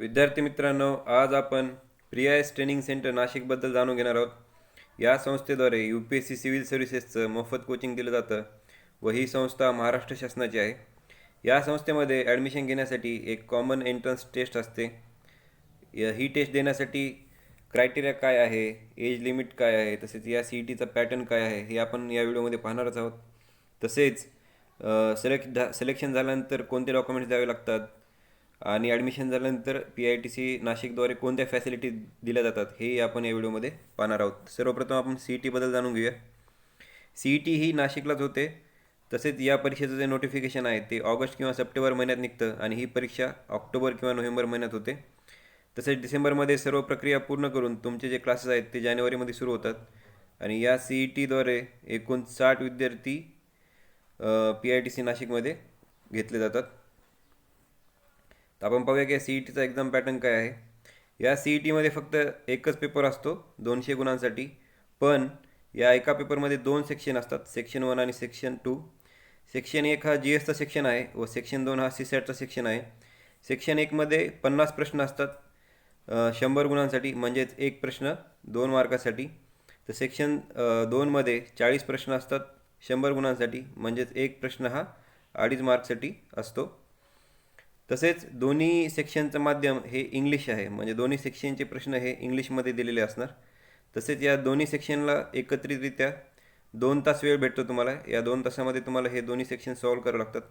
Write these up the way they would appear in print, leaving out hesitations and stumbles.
विद्यार्थी मित्रांनो, आज आपण प्रियाएस ट्रेनिंग सेंटर नाशिकबद्दल जाणून घेणार आहोत. या संस्थेद्वारे UPSC सिव्हिल सर्व्हिसेसचं मोफत कोचिंग दिलं जातं व ही संस्था महाराष्ट्र शासनाची आहे. या संस्थेमध्ये ॲडमिशन घेण्यासाठी एक कॉमन एंट्रन्स टेस्ट असते. ही टेस्ट देण्यासाठी क्रायटेरिया काय आहे, एज लिमिट काय आहे, तसेच या CETचा पॅटर्न काय आहे हे आपण या व्हिडिओमध्ये पाहणारच आहोत. तसेच सिलेक्शन झाल्यानंतर कोणते डॉक्युमेंट्स द्यावे लागतात आणि ॲडमिशन झाल्यानंतर PITC नाशिकद्वारे कोणत्या फॅसिलिटी दिल्या जातात हे आपण या व्हिडिओमध्ये पाहणार आहोत. सर्वप्रथम आपण CETबद्दल जाणून घेऊया. CET ही नाशिकलाच होते. तसेच या परीक्षेचं जे नोटिफिकेशन आहे ते ऑगस्ट किंवा सप्टेंबर महिन्यात निघतं आणि ही परीक्षा ऑक्टोबर किंवा नोव्हेंबर महिन्यात होते. तसेच डिसेंबरमध्ये सर्व प्रक्रिया पूर्ण करून तुमचे जे क्लासेस आहेत ते जानेवारीमध्ये सुरू होतात आणि या CETद्वारे एकूण 60 विद्यार्थी PITC नाशिकमध्ये घेतले जातात. तर आपण पाहूया की CETचा एक्झाम पॅटर्न काय आहे. या CETमध्ये फक्त एकच पेपर असतो 200 गुणांसाठी, पण या एका पेपरमध्ये 2 सेक्शन असतात, सेक्शन 1 आणि सेक्शन 2. सेक्शन 1 हा GSचा सेक्शन आहे व सेक्शन 2 हा CSATचा सेक्शन आहे. सेक्शन 1मध्ये 50 प्रश्न असतात 100 गुणांसाठी, म्हणजेच एक प्रश्न 2 मार्कासाठी. तर सेक्शन 2मध्ये 40 प्रश्न असतात 100 गुणांसाठी, म्हणजेच एक प्रश्न हा 2.5 मार्कसाठी असतो. तसेच दोन्ही सेक्शनचं माध्यम हे इंग्लिश आहे, म्हणजे दोन्ही सेक्शनचे प्रश्न हे इंग्लिशमध्ये दिलेले असणार. तसेच या दोन्ही सेक्शनला एकत्रितरित्या 2 तास वेळ भेटतो तुम्हाला. या 2 तासामध्ये तुम्हाला हे दोन्ही सेक्शन सॉल्व्ह करावं लागतात.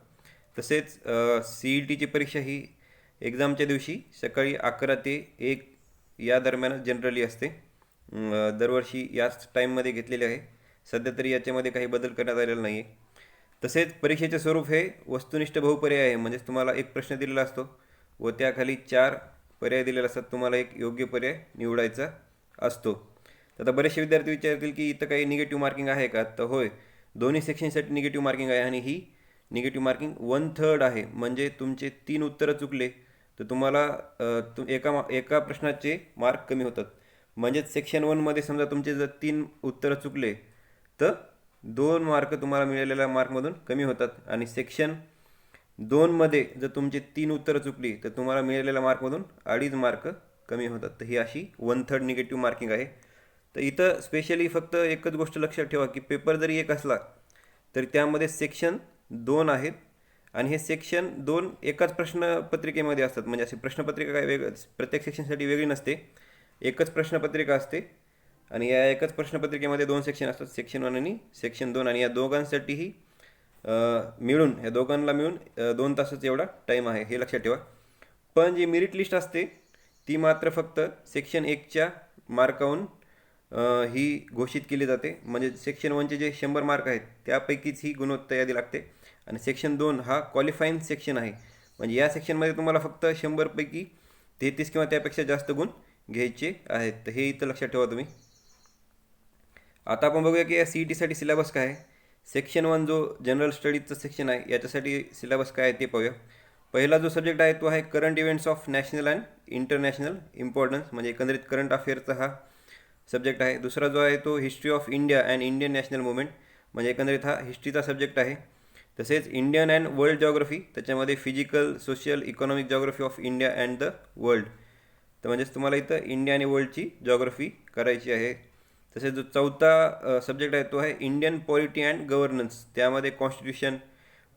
तसेच CETची परीक्षा ही एक्झामच्या दिवशी सकाळी 11 ते 1 या दरम्यान जनरली असते. दरवर्षी याच टाईममध्ये घेतलेली आहे. सध्या तरी याच्यामध्ये काही बदल करण्यात आलेला नाही आहे. तसेच परीक्षेचे स्वरूप हे वस्तुनिष्ठ बहुपर्याय आहे, म्हणजेच तुम्हाला एक प्रश्न दिलेला असतो व त्याखाली 4 पर्याय दिलेले असतात. तुम्हाला एक योग्य पर्याय निवडायचा असतो. तर आता बरेचसे विद्यार्थी विचारतील की इथं काही निगेटिव्ह मार्किंग आहे का? तर होय, दोन्ही सेक्शनसाठी निगेटिव्ह मार्किंग आहे आणि ही निगेटिव्ह मार्किंग 1/3 आहे. म्हणजे तुमचे 3 उत्तरं चुकले तर तुम्हाला एका प्रश्नाचे मार्क कमी होतात. म्हणजेच सेक्शन 1मध्ये समजा तुमचे जर 3 उत्तरं चुकले तर 2 मार्क तुम्हाला मिळालेल्या मार्कमधून कमी होतात आणि सेक्शन 2मध्ये जर तुमचे 3 उत्तरं चुकली तर तुम्हाला मिळालेल्या मार्कमधून 2.5 मार्क कमी होतात. तर ही अशी 1/3 निगेटिव्ह मार्किंग आहे. तर इथं स्पेशली फक्त एकच गोष्ट लक्षात ठेवा की पेपर जरी एक असला तरी त्यामध्ये सेक्शन 2 आहेत आणि हे सेक्शन 2 एकाच प्रश्नपत्रिकेमध्ये असतात. म्हणजे अशी प्रश्नपत्रिका काय प्रत्येक सेक्शनसाठी वेगळी नसते, एकच प्रश्नपत्रिका असते आणि या एकाच प्रश्नपत्रिकेमध्ये 2 सेक्शन असतात, सेक्शन 1 आणि सेक्शन 2. आणि या दोघांसाठीही मिळून या दोघांना मिळून 2 तासाचा एवढा टाईम आहे, हे लक्षात ठेवा. पण जी मेरिट लिस्ट असते ती मात्र फक्त सेक्शन 1च्या मार्काहून ही घोषित केली जाते. म्हणजे सेक्शन 1चे जे 100 मार्क आहेत त्यापैकीच ही गुणवत्ता यादी लागते आणि सेक्शन 2 हा क्वालिफाईंग सेक्शन आहे. म्हणजे या सेक्शनमध्ये तुम्हाला फक्त 100पैकी 33 किंवा त्यापेक्षा जास्त गुण घ्यायचे आहेत. तर हे इथं लक्षात ठेवा तुम्ही. आता आपण बघूया की या CETसाठी सिलेबस काय आहे. सेक्शन 1 जो जनरल स्टडीजचा सेक्शन आहे याच्यासाठी सिलेबस काय आहे ते पाहूया. पहिला जो सब्जेक्ट आहे तो आहे current events of national and international importance, म्हणजे एकंदरीत करंट अफेअरचा हा सब्जेक्ट आहे. दुसरा जो आहे तो history of India and Indian national movement, म्हणजे एकंदरीत हा हिस्ट्रीचा सब्जेक्ट आहे. तसेच इंडियन अँड वर्ल्ड जॉग्रफी, त्याच्यामध्ये physical, social, economic geography of India and the world. तर म्हणजेच तुम्हाला इथं इंडिया आणि वर्ल्डची जॉग्रफी करायची आहे. तसेच जो चौथा सब्जेक्ट आहे तो आहे इंडियन पॉलिटी अँड गव्हर्नन्स, त्यामध्ये constitution,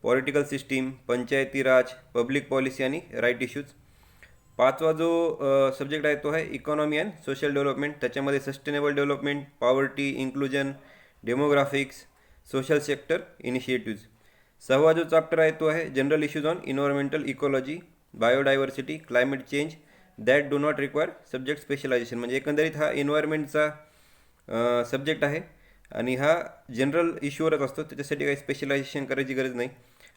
political system, Panchayati Raj, public policy आणि राईट इश्यूज. पाचवा जो सब्जेक्ट आहे तो आहे इकॉनॉमी अँड सोशल डेव्हलपमेंट, त्याच्यामध्ये sustainable development, poverty, inclusion, demographics, social sector initiatives. सहावा जो चॅप्टर आहे तो आहे general issues on environmental ecology, biodiversity, climate change that do not require subject specialization. म्हणजे एकंदरीत हा एन्व्हायरमेंटचा सब्जेक्ट आहे आणि हा जनरल इश्यूवरच असतो, त्याच्यासाठी काही स्पेशलायझेशन करायची गरज नाही.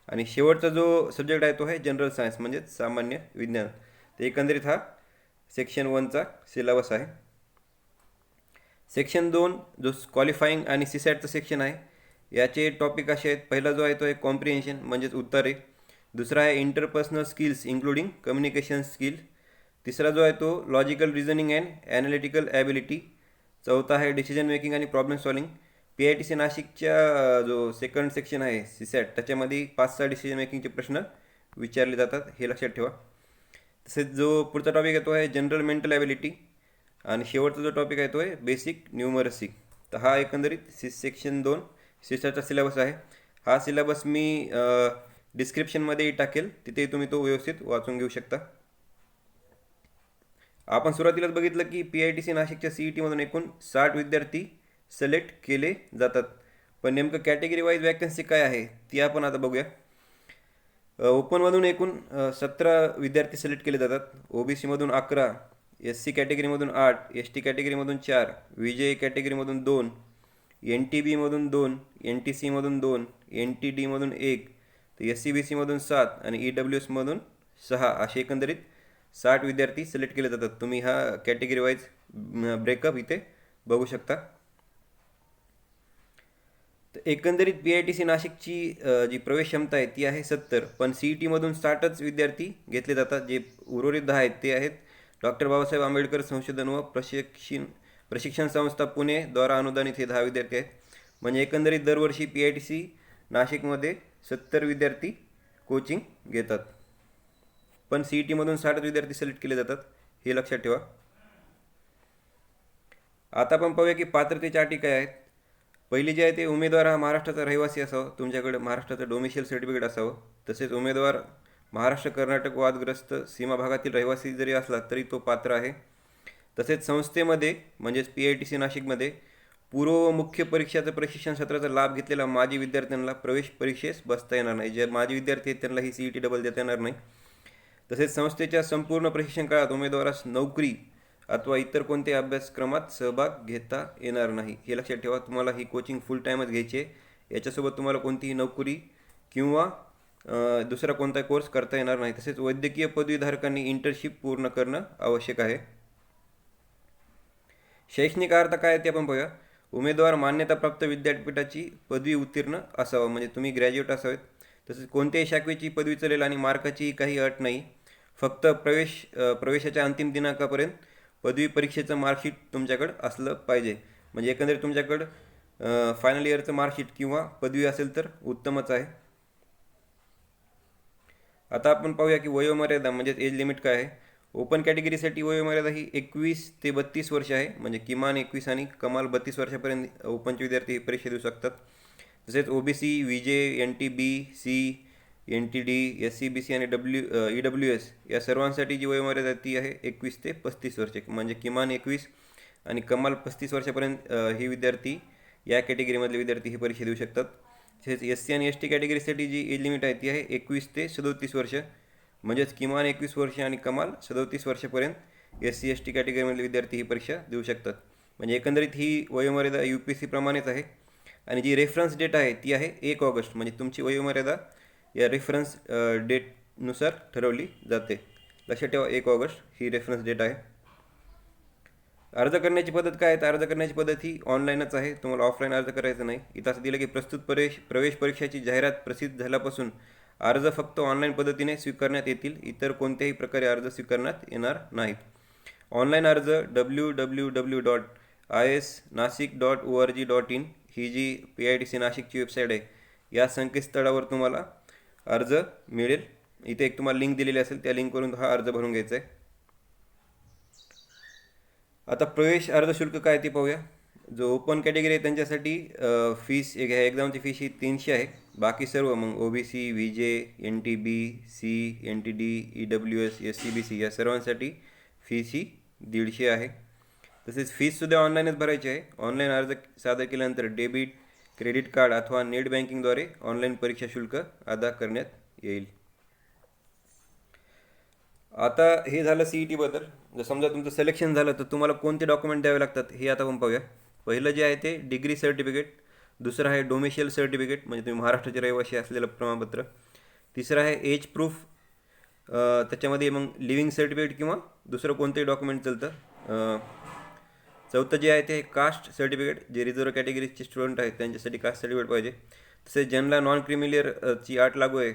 आणि शेवटचा जो सब्जेक्ट आहे तो आहे जनरल सायन्स, म्हणजेच सामान्य विज्ञान. तर एकंदरीत हा सेक्शन 1चा सिलेबस आहे. सेक्शन 2 जो क्वालिफाईंग आणि CSATचा सेक्शन आहे याचे टॉपिक असे आहेत. पहिला जो आहे तो आहे कॉम्प्रिहेन्शन, म्हणजेच उत्तरे. दुसरा आहे interpersonal skills including communication skill. तिसरा जो आहे तो logical reasoning and analytical ability. चौथा आहे डिसिजन मेकिंग आणि प्रॉब्लेम सॉल्विंग. PITC नाशिकच्या जो सेकंड सेक्शन आहे CSAT त्याच्यामध्ये 5-6 डिसिजन मेकिंगचे प्रश्न विचारले जातात, हे लक्षात ठेवा. तसेच जो पुढचा टॉपिक आहे तो आहे जनरल मेंटल ॲबिलिटी आणि शेवटचा जो टॉपिक आहे तो आहे बेसिक न्यूमरसी. तर हा एकंदरीत सेक्शन 2 सिस्टरचा सिलेबस आहे. हा सिलेबस मी डिस्क्रिप्शनमध्येही टाकेल, तिथे तुम्ही तो व्यवस्थित वाचून घेऊ शकता. आपण सुरुवातीलाच बघितलं की PITC नाशिकच्या CETमधून एकूण 60 विद्यार्थी सिलेक्ट केले जातात. पण नेमकं कॅटेगरी वाईज वॅकन्सी काय आहे ती आपण आता बघूया. ओपनमधून एकूण 17 विद्यार्थी सिलेक्ट केले जातात. OBCमधून 11, SC कॅटेगरीमधून 8, ST कॅटेगरीमधून 4, VJ कॅटेगरीमधून 2, NTBमधून 2, NTCमधून 2, NTDमधून 1, तर SCBCमधून 7 आणि EWSमधून 6 असे एकंदरीत 60 विद्यार्थी सिलेक्ट केले जातात. तुम्ही हा कॅटेगरी वाईज ब्रेकअप इथे बघू शकता. तर एकंदरीत PITC नाशिकची जी प्रवेश क्षमता आहे ती आहे 70, पण CETमधून 60च विद्यार्थी घेतले जातात. जे उर्वरित 10 आहेत ते आहेत डॉक्टर बाबासाहेब आंबेडकर संशोधन व प्रशिक्षण संस्था पुणे द्वारा अनुदानित हे 10 विद्यार्थी आहेत. म्हणजे एकंदरीत दरवर्षी PITC नाशिकमध्ये 70 विद्यार्थी कोचिंग घेतात, पण CETमधून 60 विद्यार्थी सिलेक्ट केले जातात, हे लक्षात ठेवा. आता आपण पाहूया की पात्रतेच्या अटी काय आहेत. पहिली जे आहे ते उमेदवार हा महाराष्ट्राचा रहिवासी असावा, तुमच्याकडे महाराष्ट्राचं डोमिशियल सर्टिफिकेट असावं. तसेच उमेदवार महाराष्ट्र कर्नाटक वादग्रस्त सीमा भागातील रहिवासी जरी असला तरी तो पात्र आहे. तसेच संस्थेमध्ये म्हणजेच PITC नाशिकमध्ये पूर्व व मुख्य परीक्षाचं प्रशिक्षण सत्राचा लाभ घेतलेला माजी विद्यार्थ्यांना प्रवेश परीक्षेस बसता येणार नाही. जे माजी विद्यार्थी आहेत त्यांना ही CET डबल देता येणार नाही. तसेच संस्थेच्या संपूर्ण प्रशिक्षण काळात उमेदवारास नोकरी अथवा इतर कोणत्याही अभ्यासक्रमात सहभाग घेता येणार नाही, हे लक्षात ठेवा. तुम्हाला ही कोचिंग फुल टाईमच घ्यायची आहे. याच्यासोबत तुम्हाला कोणतीही नोकरी किंवा दुसरा कोणताही कोर्स करता येणार नाही. तसेच वैद्यकीय पदवीधारकांनी इंटर्नशिप पूर्ण करणं आवश्यक आहे. शैक्षणिक अर्हता काय आहे ते आपण पाहूया. उमेदवार मान्यताप्राप्त विद्यापीठाची पदवी उत्तीर्ण असावा, म्हणजे तुम्ही ग्रॅज्युएट असावेत. तसेच कोणत्याही शाखेची पदवी चालेल आणि मार्काची काही अट नाही. फक्त प्रवेशाच्या अंतिम दिनांकापर्यंत पदवी परीक्षेचं मार्कशीट तुमच्याकडं असलं पाहिजे. म्हणजे एकंदरीत तुमच्याकडं फायनल इयरचं मार्कशीट किंवा पदवी असेल तर उत्तमच आहे. आता आपण पाहूया की वयोमर्यादा म्हणजेच एज लिमिट काय आहे. ओपन कॅटेगरीसाठी वयोमर्यादा ही 21 ते 32 वर्ष आहे, म्हणजे किमान 21 आणि कमाल 32 वर्षापर्यंत ओपनचे विद्यार्थी ही परीक्षा देऊ शकतात. तसेच OBC, VJ, NTB, C, NTD, SCBC आणि EWS या सर्वांसाठी जी वयोमर्यादा ती आहे 21 ते 35 वर्षे, म्हणजे किमान 21 आणि कमाल 35 वर्षापर्यंत हे विद्यार्थी या कॅटेगरीमधले विद्यार्थी ही परीक्षा देऊ शकतात. तसेच SC आणि ST कॅटेगरीसाठी जी एज लिमिट आहे ती आहे 21 ते 37 वर्ष, म्हणजेच किमान 21 वर्ष आणि कमाल 37 वर्षापर्यंत SC ST कॅटेगरीमधले विद्यार्थी ही परीक्षा देऊ शकतात. म्हणजे एकंदरीत ही वयोमर्यादा UPSC प्रमाणेच आहे. आणि जी रेफरन्स डेट आहे ती आहे 1 ऑगस्ट, म्हणजे तुमची वयोमर्यादा या रेफरन्स डेटनुसार ठरवली जाते. लक्षात ठेवा 1 ऑगस्ट ही रेफरन्स डेट आहे. अर्ज करण्याची पद्धत काय आहे. तर अर्ज करण्याची पद्धत ही ऑनलाईनच आहे, तुम्हाला ऑफलाईन अर्ज करायचा नाही. इथं असं दिलं की प्रस्तुत प्रवेश परीक्षेची जाहिरात प्रसिद्ध झाल्यापासून अर्ज फक्त ऑनलाईन पद्धतीने स्वीकारण्यात येतील, इतर कोणत्याही प्रकारे अर्ज स्वीकारण्यात येणार नाहीत. ऑनलाईन अर्ज www.isnasik.org.in ही जी PITC नाशिकची वेबसाईट आहे या संकेतस्थळावर तुम्हाला अर्ज मिळेल. इथे एक तुम्हाला लिंक दिलेली असेल, त्या लिंकवरून हा अर्ज भरून घ्यायचा आहे. आता प्रवेश अर्ज शुल्क काय ते पाहूया. जो ओपन कॅटेगरी आहे त्यांच्यासाठी फीस ह्या एक्झामची फीस ही 300 आहे. बाकी सर्व मग OBC, VJ, NTB, C, NTD, EWS, SCBC या सर्वांसाठी फीस ही 150 आहे. तसेच फीससुद्धा ऑनलाईनच भरायची आहे. ऑनलाईन अर्ज सादर केल्यानंतर डेबिट, क्रेडिट कार्ड अथवा नेट बँकिंगद्वारे ऑनलाईन परीक्षा शुल्क अदा करण्यात येईल. आता हे झालं CET बद्दल. जर समजा तुमचं सिलेक्शन झालं तर तुम्हाला कोणते डॉक्युमेंट द्यावे लागतात हे आता आपण पाहूया. पहिलं जे आहे ते डिग्री सर्टिफिकेट, दुसरं आहे डोमिशियल सर्टिफिकेट म्हणजे तुम्ही महाराष्ट्राचे रहिवासी असलेलं प्रमाणपत्र, तिसरं आहे एज प्रूफ, त्याच्यामध्ये मग लिव्हिंग सर्टिफिकेट किंवा दुसरं कोणतेही डॉक्युमेंट चालतं. चौथं जे आहे ते कास्ट सर्टिफिकेट, जे रिझर्व कॅटेगरीचे स्टुडंट आहेत त्यांच्यासाठी कास्ट सर्टिफिकेट पाहिजे. तसेच ज्यांना नॉन क्रिमिलियरची अट लागू आहे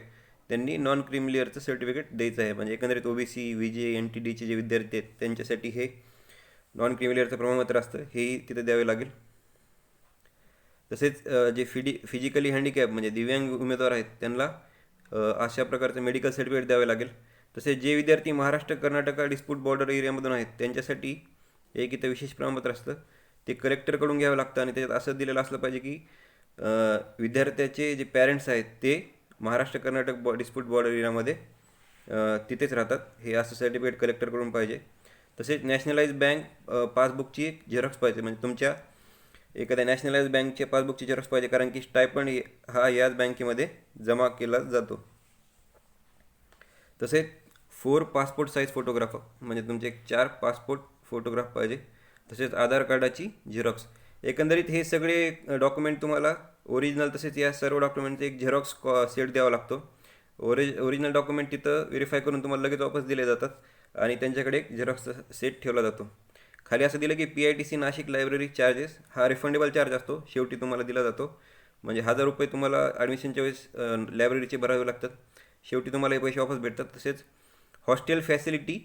त्यांनी नॉन क्रिमिलियरचं सर्टिफिकेट द्यायचं आहे. म्हणजे एकंदरीत OBC, VJ, NTDचे जे विद्यार्थी आहेत त्यांच्यासाठी हे नॉन क्रिमिलियरचं प्रमाणपत्र असतं, हेही तिथे द्यावे लागेल. तसेच जे फिजिकली हँडिकॅप म्हणजे दिव्यांग उमेदवार आहेत त्यांना अशा प्रकारचं मेडिकल सर्टिफिकेट द्यावे लागेल. तसेच जे विद्यार्थी महाराष्ट्र कर्नाटक डिस्प्यूट बॉर्डर एरियामधून आहेत त्यांच्यासाठी एक इथं विशेष प्रमाणपत्र असतं, ते कलेक्टरकडून घ्यावं लागतं आणि त्याच्यात असं दिलेलं असलं पाहिजे की विद्यार्थ्याचे जे पॅरेंट्स आहेत ते महाराष्ट्र कर्नाटक डिस्प्यूट बॉर्डर एरियामध्ये तिथेच राहतात, हे असं सर्टिफिकेट कलेक्टरकडून पाहिजे. तसेच नॅशनलाइज बँक पासबुकची एक झेरॉक्स पाहिजे, म्हणजे तुमच्या एखाद्या नॅशनलाइज बँकच्या पासबुकची झेरॉक्स पाहिजे, कारण की स्टायपंड हा याच बँकेमध्ये जमा केला जातो. तसेच 4 पासपोर्ट साईज फोटोग्राफ, म्हणजे तुमचे 4 पासपोर्ट फोटोग्राफ पाहिजे. तसेच आधार कार्डाची झेरॉक्स. एकंदरीत हे सगळे डॉक्युमेंट तुम्हाला ओरिजिनल तसेच या सर्व डॉक्युमेंटचे एक झेरॉक्स सेट द्यावा लागतो. ओरिजिनल डॉक्युमेंट तिथं व्हेरीफाय करून तुम्हाला लगेच वापस दिले जातात आणि त्यांच्याकडे एक झेरॉक्स सेट ठेवला जातो. खाली असं दिलं की PITC नाशिक लायब्ररी चार्जेस हा रिफंडेबल चार्ज असतो, शेवटी तुम्हाला दिला जातो. म्हणजे ₹1000 तुम्हाला ॲडमिशनच्या वेळेस लायब्ररीचे भरावे लागतात, शेवटी तुम्हाला हे पैसे वापस भेटतात. तसेच हॉस्टेल फॅसिलिटी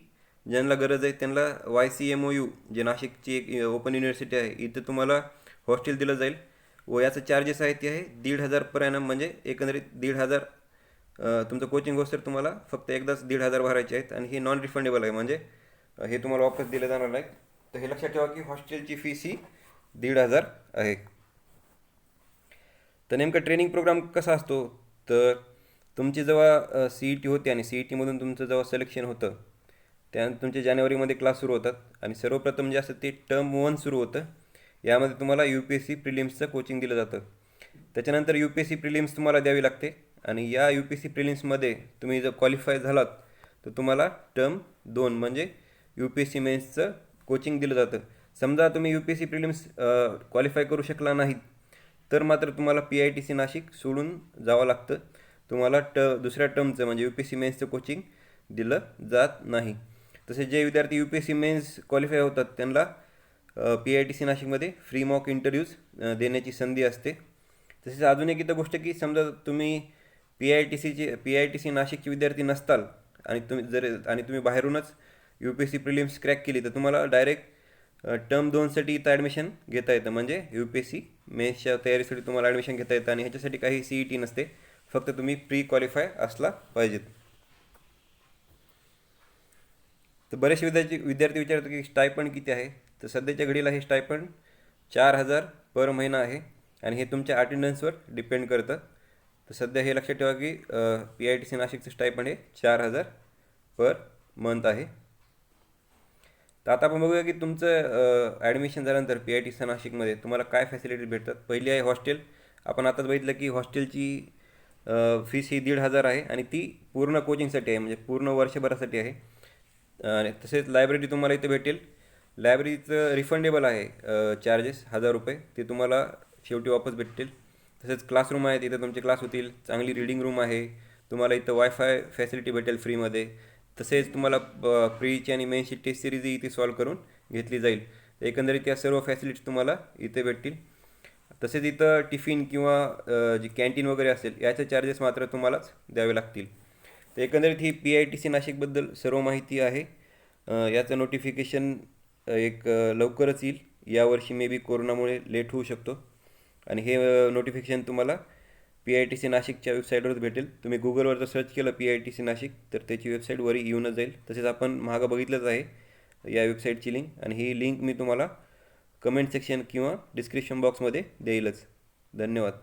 ज्यांना गरज आहे त्यांना YCMOU जे नाशिकची एक ओपन युनिव्हर्सिटी आहे, इथं तुम्हाला हॉस्टेल दिलं जाईल व याचं चार्जेस आहे ते आहे 1,500 पर ॲनम, म्हणजे एकंदरीत 1,500 तुमचं कोचिंग होस तर तुम्हाला फक्त एकदाच 1,500 भरायचे आहेत आणि हे नॉन रिफंडेबल आहे, म्हणजे हे तुम्हाला वापस दिलं जाणार नाही. तर हे लक्षात ठेवा की हॉस्टेलची फीस ही 1,500 आहे. तर नेमका ट्रेनिंग प्रोग्राम कसा असतो, तर तुमची जेव्हा CET होते आणि CETमधून तुमचं जेव्हा सिलेक्शन होतं त्यानंतर तुमचे जानेवारीमध्ये क्लास सुरू होतात आणि सर्वप्रथम जे असतं ते टर्म 1 सुरू होतं. यामध्ये तुम्हाला UPSC प्रिलिम्सचं कोचिंग दिलं जातं. त्याच्यानंतर UPSC प्रिलिम्स तुम्हाला द्यावी लागते आणि या UPSC प्रिलिम्समध्ये तुम्ही जर क्वालिफाय झालात तर तुम्हाला टर्म 2 म्हणजे UPSC मेन्सचं कोचिंग दिलं जातं. समजा तुम्ही UPSC प्रिलिम्स क्वालिफाय करू शकला नाहीत तर मात्र तुम्हाला PITC नाशिक सोडून जावं लागतं. तुम्हाला दुसऱ्या टर्मचं म्हणजे UPSC मेन्सचं कोचिंग दिलं जात नाही. तसेच जे विद्यार्थी UPSC मेन्स क्वालिफाय होतात त्यांना PITC नाशिकमध्ये फ्री मॉक इंटरव्ह्यूज देण्याची संधी असते. तसेच अजून एक इथं गोष्ट की समजा तुम्ही PITC नाशिकचे विद्यार्थी नसताल आणि तुम्ही बाहेरूनच UPSC प्रिलिम्स क्रॅक केली तर तुम्हाला डायरेक्ट टर्म 2साठी इथं ॲडमिशन घेता येतं, म्हणजे UPSC मेन्सच्या तयारीसाठी तुम्हाला ॲडमिशन घेता येतं आणि ह्याच्यासाठी काही CET नसते, फक्त तुम्ही प्री क्वालिफाय असला पाहिजेत. तर बरेचसे विद्यार्थी विचारतात की स्टायपंड किती आहे, तर सध्याच्या घडीला हे स्टायपंड 4,000 पर महिना आहे आणि हे तुमच्या अटेंडन्सवर डिपेंड करतं. तर सध्या हे लक्षात ठेवा की PITC नाशिकचं स्टायपंड हे 4,000 पर मंथ आहे. तर आता आपण बघूया की तुमचं ॲडमिशन झाल्यानंतर PITC नाशिकमध्ये तुम्हाला काय फॅसिलिटीज भेटतात. पहिली आहे हॉस्टेल. आपण आताच बघितलं की हॉस्टेलची फीस ही 1,500 आहे आणि ती पूर्ण कोचिंगसाठी आहे, म्हणजे पूर्ण वर्षभरासाठी आहे. आणि तसेच लायब्ररी तुम्हाला इथे भेटेल. लायब्ररीचं रिफंडेबल आहे चार्जेस ₹1000, ते तुम्हाला शेवटी वापस भेटतील. तसेच क्लासरूम आहेत, इथं तुमचे क्लास होतील. चांगली रीडिंग रूम आहे, तुम्हाला इथं वायफाय फॅसिलिटी भेटेल फ्रीमध्ये. तसेच तुम्हाला प्रीची आणि मेन्सची टेस्ट सिरीजही इथे सॉल्व करून घेतली जाईल. एकंदरीत या सर्व फॅसिलिटीज तुम्हाला इथे भेटतील. तसेच इथं टिफिन किंवा जी कॅन्टीन वगैरे असेल याचे चार्जेस मात्र तुम्हालाच द्यावे लागतील. तर एकंदरीत ही PITC नाशिकबद्दल सर्व माहिती आहे. याचं नोटिफिकेशन लवकरच येईल. यावर्षी मे बी कोरोनामुळे लेट होऊ शकतो आणि हे नोटिफिकेशन तुम्हाला PITC नाशिकच्या वेबसाईटवरच भेटेल. तुम्ही गुगलवर जर सर्च केलं PITC नाशिक तर त्याची वेबसाईटवरही येऊनच जाईल. तसेच आपण मागं बघितलंच आहे या वेबसाईटची लिंक, आणि ही लिंक मी तुम्हाला कमेंट सेक्शन किंवा डिस्क्रिप्शन बॉक्समध्ये देईलच. धन्यवाद.